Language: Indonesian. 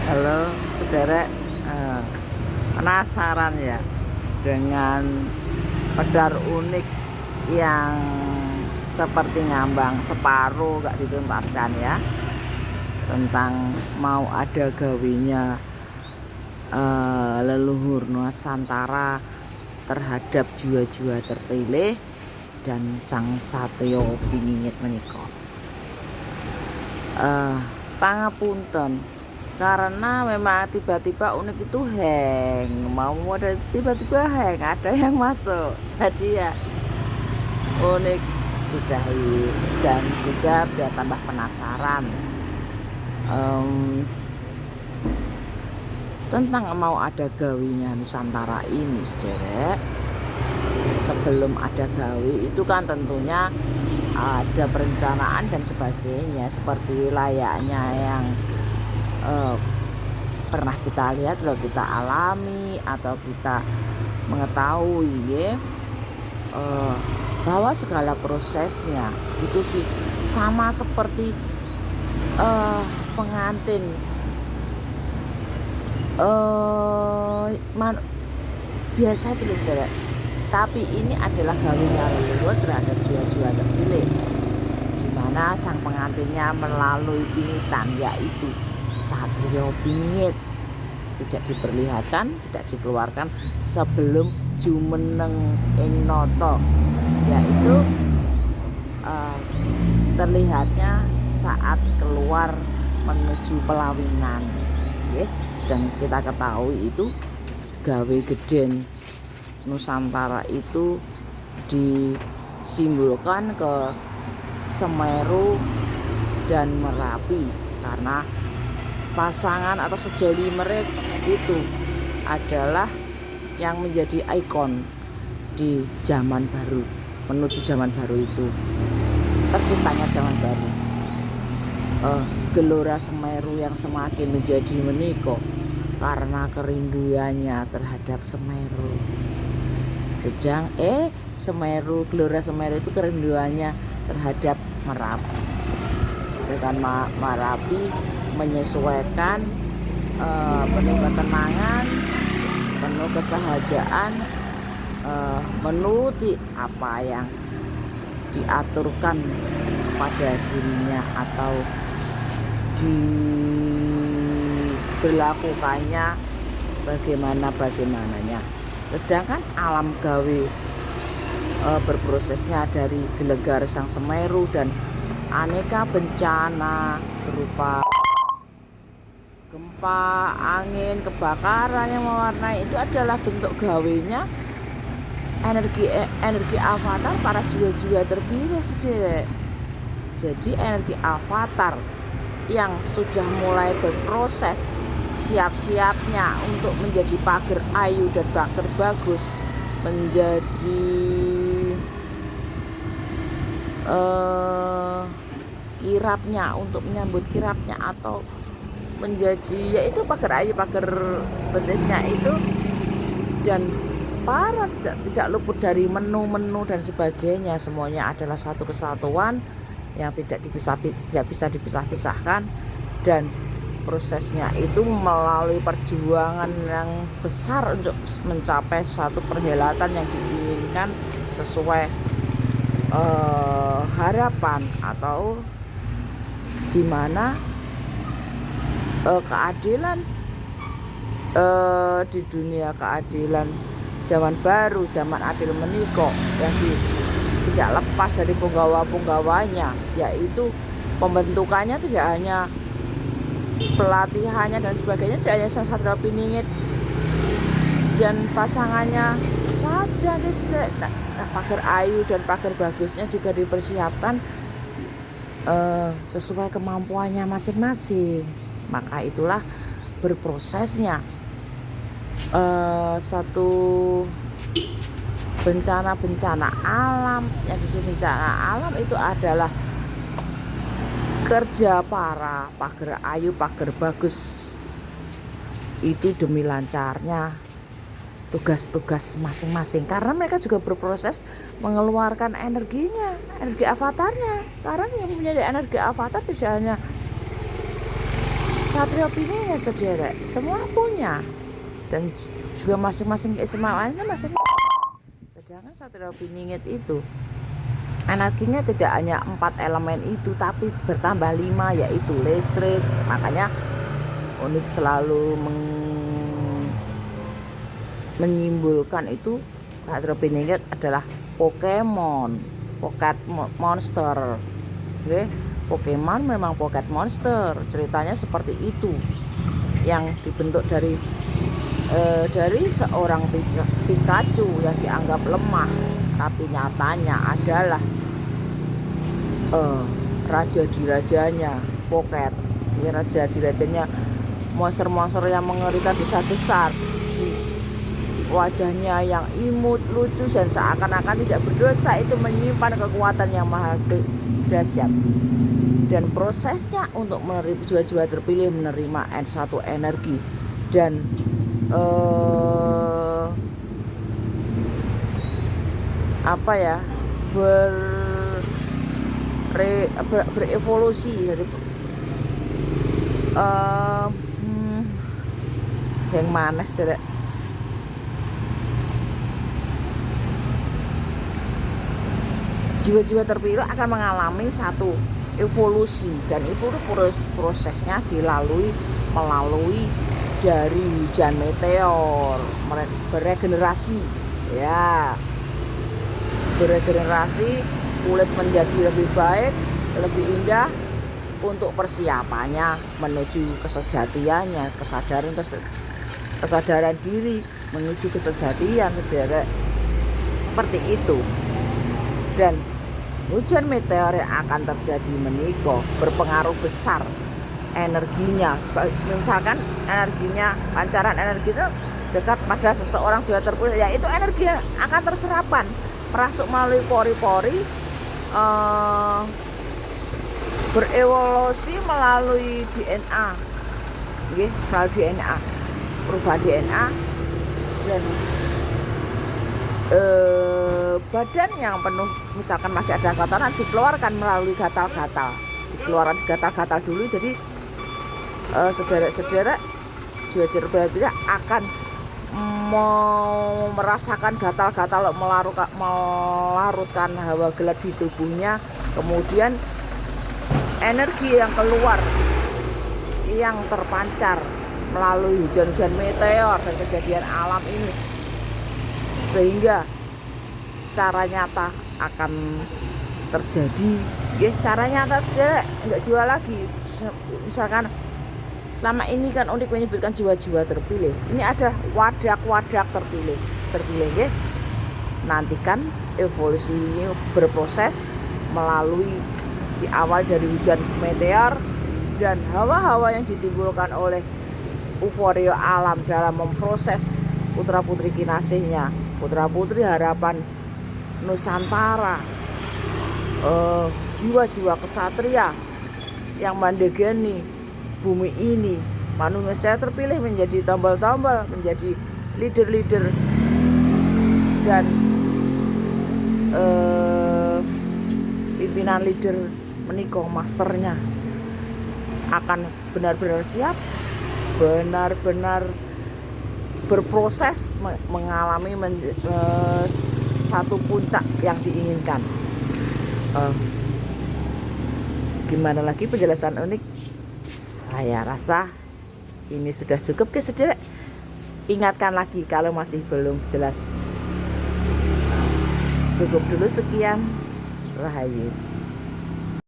Halo, saudara, penasaran ya dengan pedar unik yang seperti ngambang separuh gak dituntaskan ya, tentang mau ada gawinya leluhur Nusantara terhadap jiwa-jiwa terpilih dan sang satya piningit menika. Pangapunten, karena memang tiba-tiba unik itu hang, mau ada tiba-tiba hang, ada yang masuk, jadi ya unik sudahi. Dan juga biar tambah penasaran tentang mau ada gawinya Nusantara ini, sederek. Sebelum ada gawi itu kan tentunya ada perencanaan dan sebagainya, seperti layaknya yang pernah kita lihat loh, kita alami atau kita mengetahui ya, bahwa segala prosesnya itu sama seperti pengantin biasa itu loh, saudara. Tapi ini adalah gawinya leluhur terhadap jiwa-jiwa terpilih, di mana sang pengantinnya melalui pingitan, yaitu satrio pingit, tidak diperlihatkan, tidak dikeluarkan sebelum jumeneng ing noto, yaitu terlihatnya saat keluar menuju pelawinan. Sedang kita ketahui itu gawe geden Nusantara itu disimbolkan ke Semeru dan Merapi, karena pasangan atau sejoli mereka itu adalah yang menjadi ikon di zaman baru, menuju zaman baru itu, terciptanya zaman baru. Gelora Semeru yang semakin menjadi meniko karena kerinduannya terhadap Semeru. Sedang Semeru, Gelora Semeru itu kerinduannya terhadap Merapi. Dengan Merapi menyesuaikan penuh ketenangan, penuh kesahajaan, menuruti apa yang diaturkan pada dirinya atau diberlakukannya bagaimananya. Sedangkan alam gawe berprosesnya dari gelegar sang Semeru dan aneka bencana berupa gempa, angin, kebakaran yang mewarnai itu adalah bentuk gawenya energi avatar para jiwa-jiwa terpilih, sederek. Jadi energi avatar yang sudah mulai berproses siap-siapnya untuk menjadi pagar ayu dan pagar bagus, menjadi kirapnya, untuk menyambut kirapnya, atau menjadi yaitu pagar ayu, pagar betisnya itu, dan para tidak luput dari menu-menu dan sebagainya. Semuanya adalah satu kesatuan yang tidak bisa dipisah-pisahkan, dan prosesnya itu melalui perjuangan yang besar untuk mencapai suatu perhelatan yang diinginkan sesuai harapan, atau di mana keadilan di dunia, keadilan zaman baru, zaman adil meniko, yang tidak lepas dari penggawa-penggawanya, yaitu pembentukannya tidak hanya pelatihannya dan sebagainya, tidak hanya sang satria piningit dan pasangannya saja, guys. Pagar ayu dan pagar bagusnya juga dipersiapkan sesuai kemampuannya masing-masing. Maka itulah berprosesnya satu bencana alam. Yang disebut bencana alam itu adalah kerja para pagar ayu, pagar bagus itu demi lancarnya tugas-tugas masing-masing, karena mereka juga berproses mengeluarkan energinya, energi avatarnya. Karena yang punya energi avatar tidak hanya Satrio Piningit sederek semua punya, dan juga masing-masing keistimewaannya masing. Sedangkan Satrio Piningit itu energinya tidak hanya 4 elemen itu, tapi bertambah 5, yaitu listrik. Makanya Unik selalu menyimpulkan itu Satrio Piningit adalah Pokemon, Pocket Monster. Oke, Pokemon memang Pocket Monster, ceritanya seperti itu, yang dibentuk dari seorang Pikachu yang dianggap lemah, tapi nyatanya adalah raja dirajanya Pocket. Ini raja dirajanya monster-monster yang mengerikan, besar-besar, wajahnya yang imut, lucu, dan seakan-akan tidak berdosa, itu menyimpan kekuatan yang maha dahsyat. Dan prosesnya untuk menerima jiwa-jiwa terpilih menerima satu energi dan berevolusi dari yang mana saudara, jiwa-jiwa terpilih akan mengalami satu evolusi, dan itu prosesnya melalui dari hujan meteor, beregenerasi, ya, beregenerasi, kulit menjadi lebih baik, lebih indah, untuk persiapannya menuju kesejatiannya, kesadaran diri menuju kesejatian, saudara, seperti itu. Dan hujan meteor yang akan terjadi menika berpengaruh besar energinya. Misalkan energinya, pancaran energi itu dekat pada seseorang jiwa terpilih, yaitu energi yang akan terserapan, merasuk melalui pori-pori, berevolusi melalui DNA, melalui DNA, perubahan DNA, dan badan yang penuh, misalkan masih ada kotoran, dikeluarkan melalui gatal-gatal, dikeluarkan gatal-gatal dulu. Jadi saudara-saudara, jiwa-jiwa terpilih akan merasakan gatal-gatal, melarutkan hawa gelap di tubuhnya. Kemudian energi yang keluar, yang terpancar melalui hujan-hujan meteor dan kejadian alam ini, sehingga secara nyata akan terjadi, secara nyata, saudara, enggak jiwa lagi. Misalkan selama ini kan Unik menyebutkan jiwa-jiwa terpilih, ini ada wadak-wadak terpilih, nantikan evolusi ini berproses melalui di awal dari hujan meteor dan hawa-hawa yang ditimbulkan oleh euforia alam dalam memproses putra-putri kinasihnya, putra-putri harapan Nusantara, jiwa-jiwa kesatria yang mandegani bumi ini. Manusia terpilih menjadi tombol-tombol, menjadi leader-leader, dan pimpinan leader menika masternya akan benar-benar siap, benar-benar berproses mengalami satu puncak yang diinginkan. Gimana lagi penjelasan Unik? Saya rasa ini sudah cukup, saudara. Ingatkan lagi kalau masih belum jelas. Cukup dulu, sekian. Rahayu.